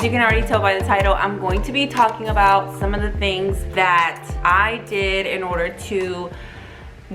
As you can already tell by the title, I'm going to be talking about some of the things that I did in order to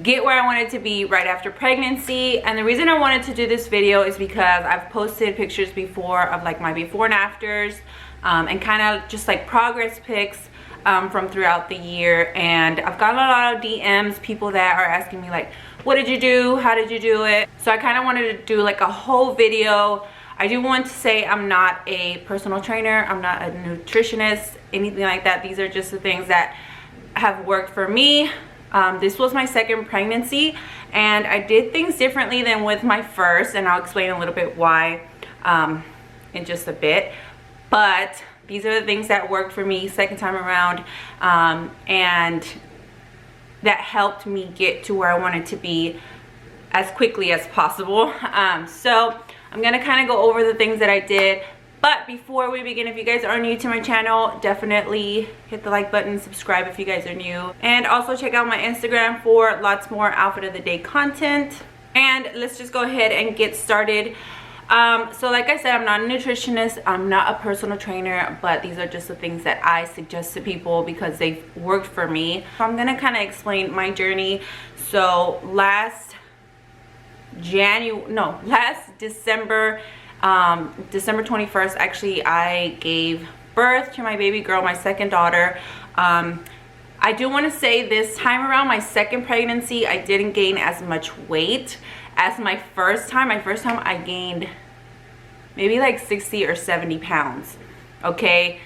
get where I wanted to be right after pregnancy. And the reason I wanted to do this video is because I've posted pictures before of like my before and afters, and kind of just like progress pics from throughout the year. And I've gotten a lot of DMs, people that are asking me like, what did you do? How did you do it? So I kind of wanted to do like a whole video. I do want to say I'm not a personal trainer, I'm not a nutritionist, anything like that. These are just the things that have worked for me. This was my second pregnancy, and I did things differently than with my first, and I'll explain a little bit why in just a bit. But these are the things that worked for me second time around, and that helped me get to where I wanted to be as quickly as possible. So I'm gonna kind of go over the things that I did. But before we begin, if you guys are new to my channel, definitely hit the like button, subscribe if you guys are new, and also check out my Instagram for lots more outfit of the day content. And let's just go ahead and get started. So like I said, I'm not a nutritionist, I'm not a personal trainer, but these are just the things that I suggest to people because they've worked for me. So I'm gonna kind of explain my journey. So last December, December 21st, actually, I gave birth to my baby girl, my second daughter. I do want to say this time around, my second pregnancy, I didn't gain as much weight as my first time. My first time I gained maybe like 60 or 70 pounds, okay?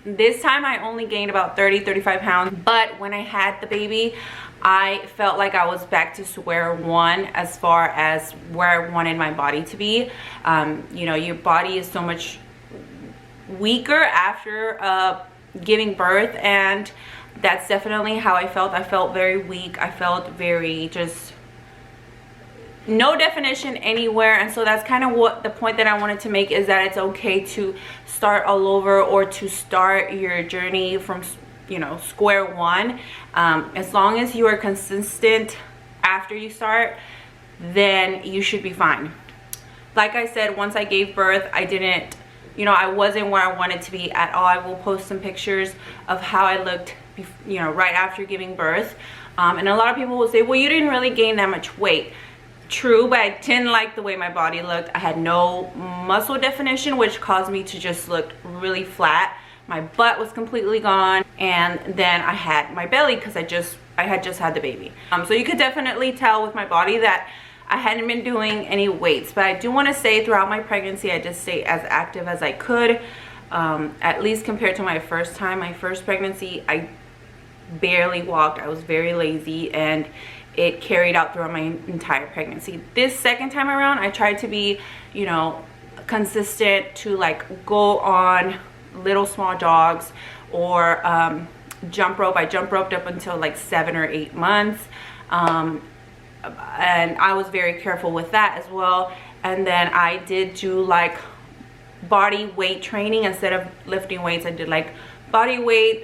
This time I only gained about 35 pounds, but when I had the baby, I felt like I was back to square one as far as where I wanted my body to be. You know, your body is so much weaker after giving birth, and that's definitely how I felt. I felt very weak. I felt very just no definition anywhere. And so that's kind of what the point that I wanted to make, is that it's okay to start all over or to start your journey from, you know, square one. As long as you are consistent after you start, then you should be fine. Like I said, once I gave birth, I didn't, you know, I wasn't where I wanted to be at all. I will post some pictures of how I looked, you know, right after giving birth. And a lot of people will say, well, you didn't really gain that much weight. True, but I didn't like the way my body looked. I had no muscle definition, which caused me to just look really flat. My butt was completely gone, and then I had my belly because I had just had the baby. So you could definitely tell with my body that I hadn't been doing any weights. But I do want to say throughout my pregnancy, I just stayed as active as I could, at least compared to my first time. My first pregnancy, I barely walked. I was very lazy, and it carried out throughout my entire pregnancy. This second time around, I tried to be, you know, consistent, to like go on little small jogs or jump rope. I jump roped up until like 7 or 8 months, and I was very careful with that as well. And then I did do like body weight training. Instead of lifting weights, I did like body weight,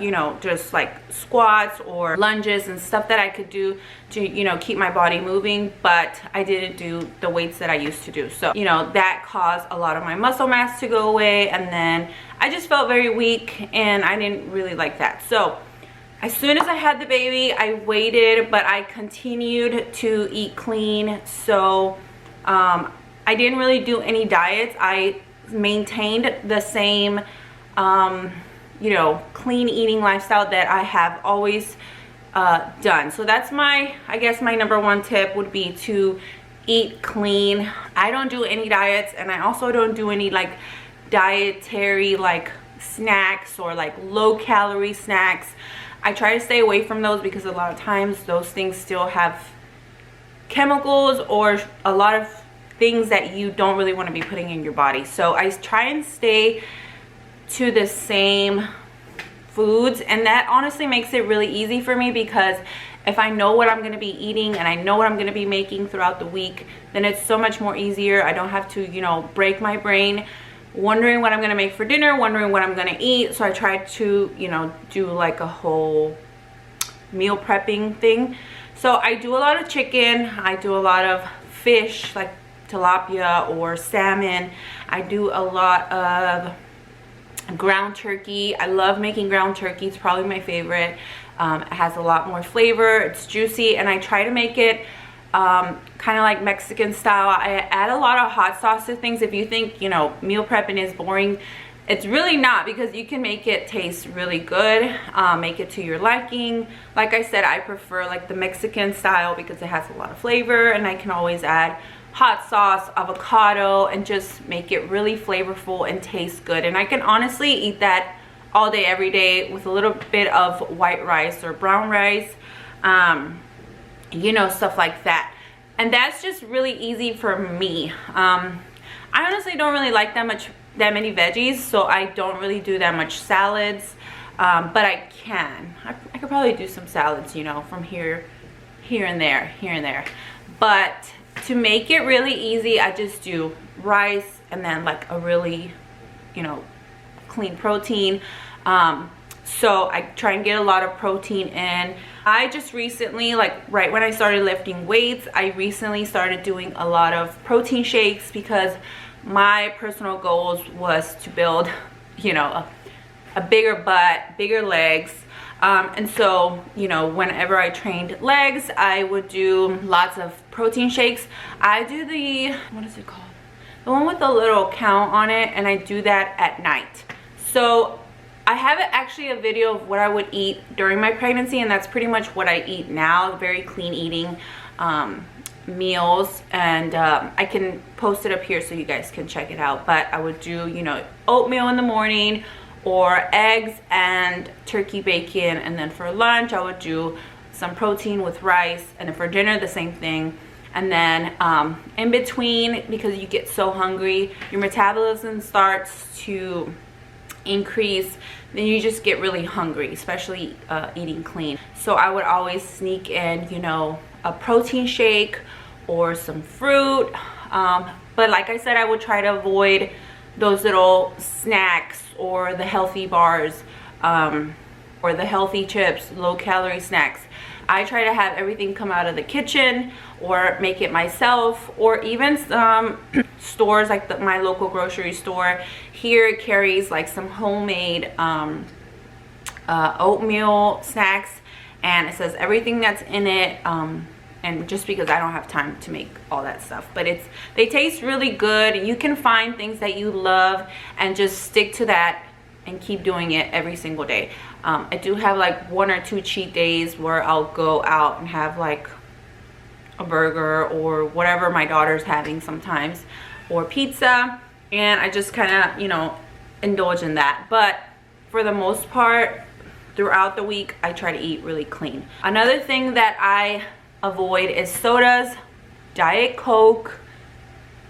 you know, just like squats or lunges and stuff that I could do to, you know, keep my body moving. But I didn't do the weights that I used to do. So, you know, that caused a lot of my muscle mass to go away, and then I just felt very weak, and I didn't really like that. So as soon as I had the baby, I waited, but I continued to eat clean. So I didn't really do any diets. I maintained the same you know, clean eating lifestyle that I have always done. So that's my, I guess my number one tip would be to eat clean. I don't do any diets, and I also don't do any like dietary like snacks or like low calorie snacks. I try to stay away from those because a lot of times those things still have chemicals or a lot of things that you don't really want to be putting in your body. So I try and stay to the same foods, and that honestly makes it really easy for me, because if I know what I'm going to be eating and I know what I'm going to be making throughout the week, then it's so much more easier. I don't have to, you know, break my brain wondering what I'm going to make for dinner, wondering what I'm going to eat. So I try to, you know, do like a whole meal prepping thing. So I do a lot of chicken, I do a lot of fish, like tilapia or salmon. I do a lot of ground turkey. I love making ground turkey. It's probably my favorite. It has a lot more flavor. It's juicy, and I try to make it kind of like Mexican style. I add a lot of hot sauce to things. If you think, you know, meal prepping is boring, it's really not, because you can make it taste really good, make it to your liking. Like I said, I prefer like the Mexican style because it has a lot of flavor, and I can always add hot sauce, avocado, and just make it really flavorful and taste good. And I can honestly eat that all day, every day, with a little bit of white rice or brown rice, you know, stuff like that. And that's just really easy for me. I honestly don't really like that many veggies, so I don't really do that much salads, but I could probably do some salads, you know, from here and there. But to make it really easy, I just do rice and then like a really, you know, clean protein. So I try and get a lot of protein in. I just recently, like right when I started lifting weights, I recently started doing a lot of protein shakes, because my personal goals was to build, you know, a bigger butt, bigger legs. And so, you know, whenever I trained legs, I would do lots of protein shakes. I do the, what is it called? The one with the little count on it, and I do that at night. So I have actually a video of what I would eat during my pregnancy, and that's pretty much what I eat now. Very clean eating meals, and I can post it up here so you guys can check it out. But I would do, you know, oatmeal in the morning, or eggs and turkey bacon, and then for lunch I would do some protein with rice, and then for dinner the same thing. And then in between, because you get so hungry, your metabolism starts to increase, then you just get really hungry, especially eating clean. So I would always sneak in, you know, a protein shake or some fruit, but like I said, I would try to avoid those little snacks or the healthy bars, or the healthy chips, low calorie snacks. I try to have everything come out of the kitchen, or make it myself, or even some stores like my local grocery store here carries like some homemade oatmeal snacks, and it says everything that's in it, and just because I don't have time to make all that stuff, but they taste really good. You can find things that you love and just stick to that and keep doing it every single day. I do have like 1 or 2 cheat days where I'll go out and have like a burger or whatever my daughter's having sometimes, or pizza, and I just kind of, you know, indulge in that. But for the most part, throughout the week, I try to eat really clean. Another thing that I avoid is sodas, Diet Coke,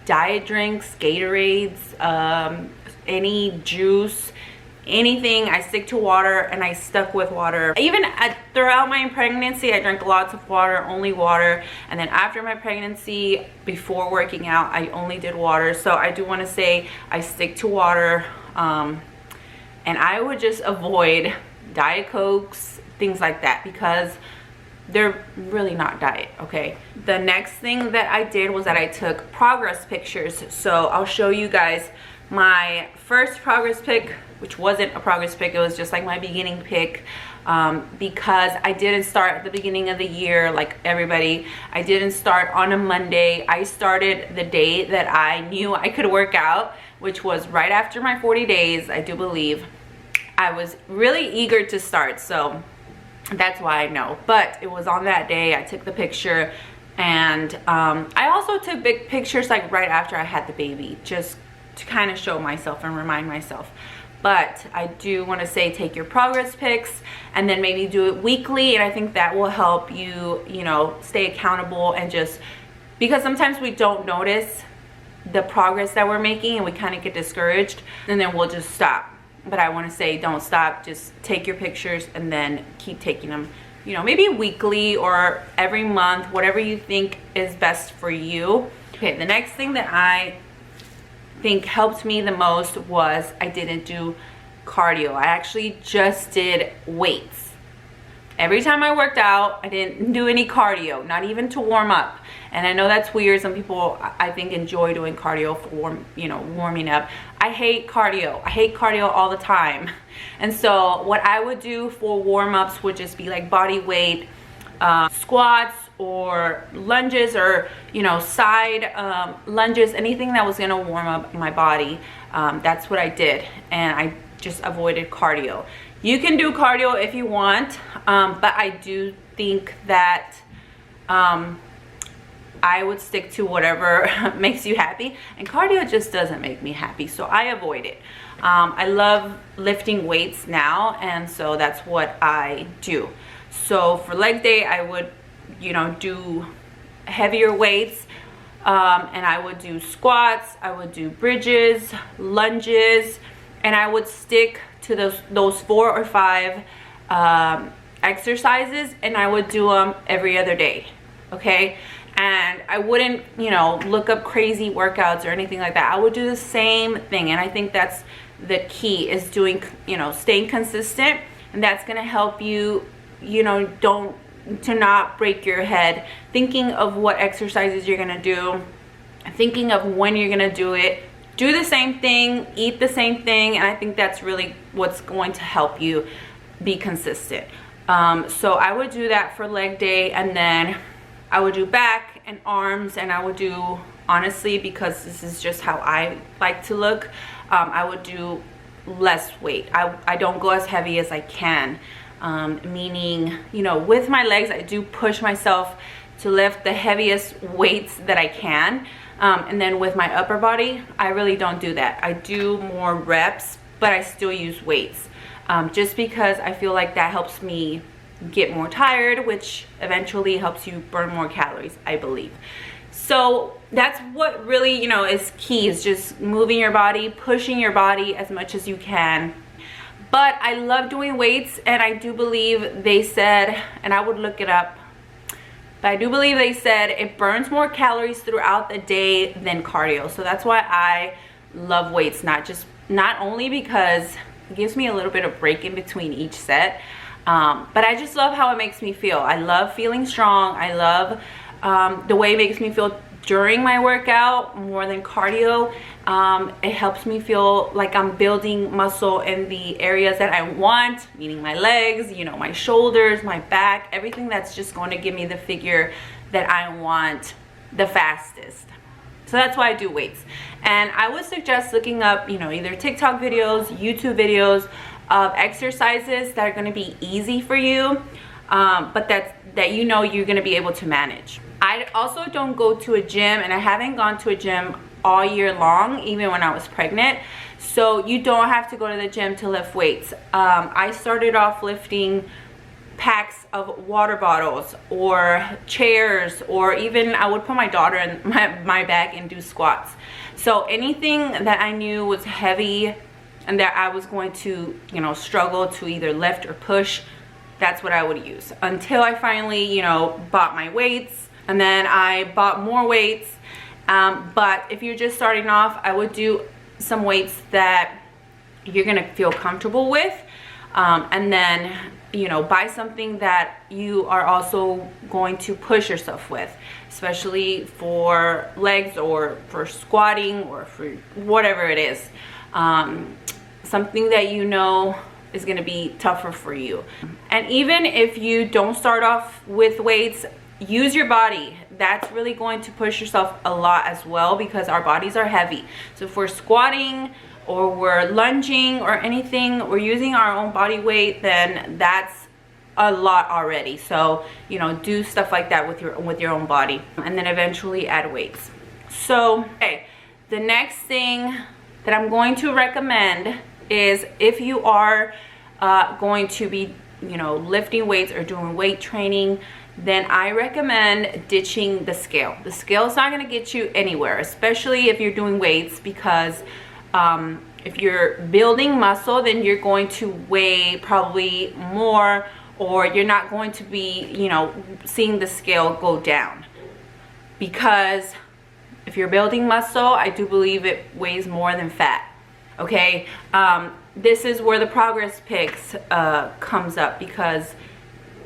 diet drinks, Gatorades, any juice, anything. I stick to water, and I stuck with water. Even throughout my pregnancy, I drank lots of water, only water. And then after my pregnancy, before working out, I only did water. So I do want to say I stick to water, and I would just avoid Diet Cokes, things like that, because they're really not diet, okay? The next thing that I did was that I took progress pictures. So I'll show you guys my first progress pic, which wasn't a progress pic, it was just like my beginning pic, because I didn't start at the beginning of the year like everybody. I didn't start on a Monday. I started the day that I knew I could work out, which was right after my 40 days, I do believe. I was really eager to start, so that's why I know. But it was on that day I took the picture, and I also took big pictures like right after I had the baby, just to kind of show myself and remind myself. But I do want to say, take your progress pics and then maybe do it weekly, and I think that will help you, you know, stay accountable. And just because sometimes we don't notice the progress that we're making and we kind of get discouraged, and then we'll just stop. But I want to say, don't stop. Just take your pictures and then keep taking them, you know, maybe weekly or every month, whatever you think is best for you. Okay, the next thing that I think helped me the most was I didn't do cardio. I actually just did weights. Every time I worked out, I didn't do any cardio, not even to warm up. And I know that's weird. Some people, I think, enjoy doing cardio for warming up. I hate cardio. I hate cardio all the time. And so what I would do for warm-ups would just be like body weight, squats or lunges, or side lunges, anything that was gonna warm up my body. That's what I did, and I just avoided cardio. You can do cardio if you want, but I do think that I would stick to whatever makes you happy, and cardio just doesn't make me happy, so I avoid it. I love lifting weights now, and so that's what I do. So for leg day, I would do heavier weights, and I would do squats, I would do bridges, lunges, and I would stick to those 4 or 5 exercises, and I would do them every other day, okay? And I wouldn't look up crazy workouts or anything like that. I would do the same thing, and I think that's the key, is doing staying consistent, and that's gonna help you to not break your head thinking of what exercises you're gonna do, thinking of when you're gonna do it. Do the same thing, eat the same thing, and I think that's really what's going to help you be consistent. So I would do that for leg day, and then I would do back and arms, and I would do, honestly, because this is just how I like to look, I would do less weight. I don't go as heavy as I can, meaning, with my legs, I do push myself to lift the heaviest weights that I can. And then with my upper body, I really don't do that. I do more reps, but I still use weights, just because I feel like that helps me get more tired, which eventually helps you burn more calories, I believe. So that's what really, is key, is just moving your body, pushing your body as much as you can. But I love doing weights, and I do believe they said, and I would look it up, but I do believe they said it burns more calories throughout the day than cardio. So that's why I love weights, not only because it gives me a little bit of break in between each set, but I just love how it makes me feel. I love feeling strong. I love the way it makes me feel during my workout more than cardio. It helps me feel like I'm building muscle in the areas that I want, meaning my legs, my shoulders, my back, everything that's just going to give me the figure that I want the fastest. So that's why I do weights. And I would suggest looking up, either TikTok videos, YouTube videos of exercises that are going to be easy for you, but that you're going to be able to manage. I also don't go to a gym, and I haven't gone to a gym all year long, even when I was pregnant. So you don't have to go to the gym to lift weights. I started off lifting packs of water bottles or chairs, or even I would put my daughter in my bag and do squats. So anything that I knew was heavy and that I was going to struggle to either lift or push, that's what I would use, until I finally bought my weights, and then I bought more weights. But if you're just starting off, I would do some weights that you're gonna feel comfortable with, and then buy something that you are also going to push yourself with, especially for legs or for squatting or for whatever it is. Something that is going to be tougher for you. And even if you don't start off with weights, use your body. That's really going to push yourself a lot as well, because our bodies are heavy. So if we're squatting or we're lunging or anything, we're using our own body weight, then that's a lot already. So do stuff like that with your own body, and then eventually add weights. So okay, the next thing that I'm going to recommend is, if you are going to be lifting weights or doing weight training, then I recommend ditching the scale. The scale is not going to get you anywhere, especially if you're doing weights, because if you're building muscle, then you're going to weigh probably more, or you're not going to be seeing the scale go down, because if you're building muscle, I do believe it weighs more than fat. Okay, this is where the progress pics comes up, because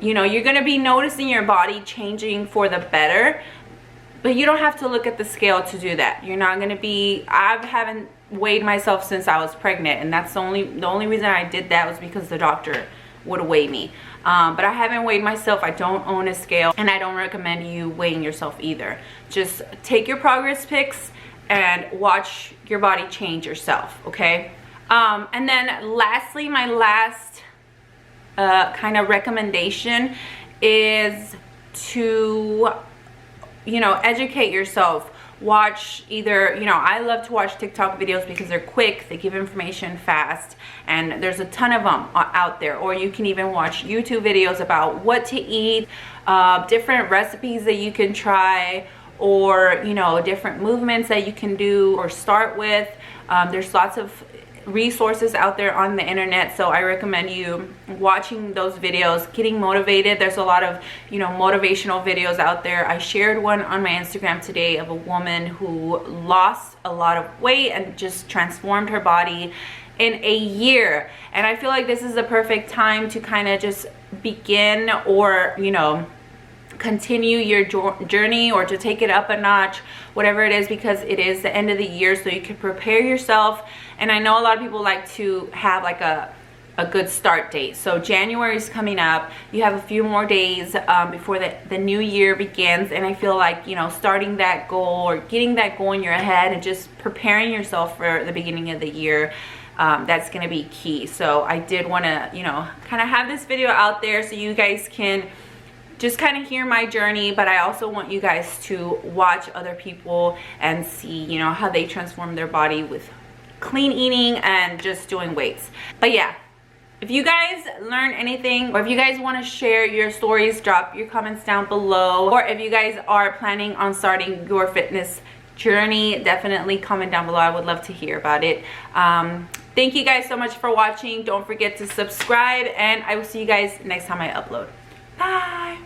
you know, you're going to be noticing your body changing for the better, but you don't have to look at the scale to do that. You're not going to be, I haven't weighed myself since I was pregnant, and that's the only reason I did that was because the doctor would weigh me. But I haven't weighed myself. I don't own a scale, and I don't recommend you weighing yourself either. Just take your progress pics and watch your body change yourself, okay? And then lastly, my last kind of recommendation is to, you know, educate yourself. Watch either, you know, I love to watch TikTok videos because they're quick, they give information fast, and there's a ton of them out there. Or you can even watch YouTube videos about what to eat, different recipes that you can try, or, you know, different movements that you can do or start with. There's lots of resources out there on the internet, so I recommend you watching those videos, getting motivated. There's a lot of, you know, motivational videos out there. I shared one on my Instagram today of a woman who lost a lot of weight and just transformed her body in a year, and I feel like this is the perfect time to kind of just begin, or, you know, continue your journey, or to take it up a notch, whatever it is, because it is the end of the year, so you can prepare yourself. And I know a lot of people like to have like a good start date. So January is coming up, you have a few more days before the new year begins, and I feel like, you know, starting that goal or getting that goal in your head and just preparing yourself for the beginning of the year, that's gonna be key. So I did want to, you know, kind of have this video out there so you guys can just kind of hear my journey, but I also want you guys to watch other people and see, you know, how they transform their body with clean eating and just doing weights. But yeah, if you guys learn anything, or if you guys want to share your stories, drop your comments down below. Or if you guys are planning on starting your fitness journey, definitely comment down below. I would love to hear about it. Thank you guys so much for watching. Don't forget to subscribe, and I will see you guys next time I upload. Bye.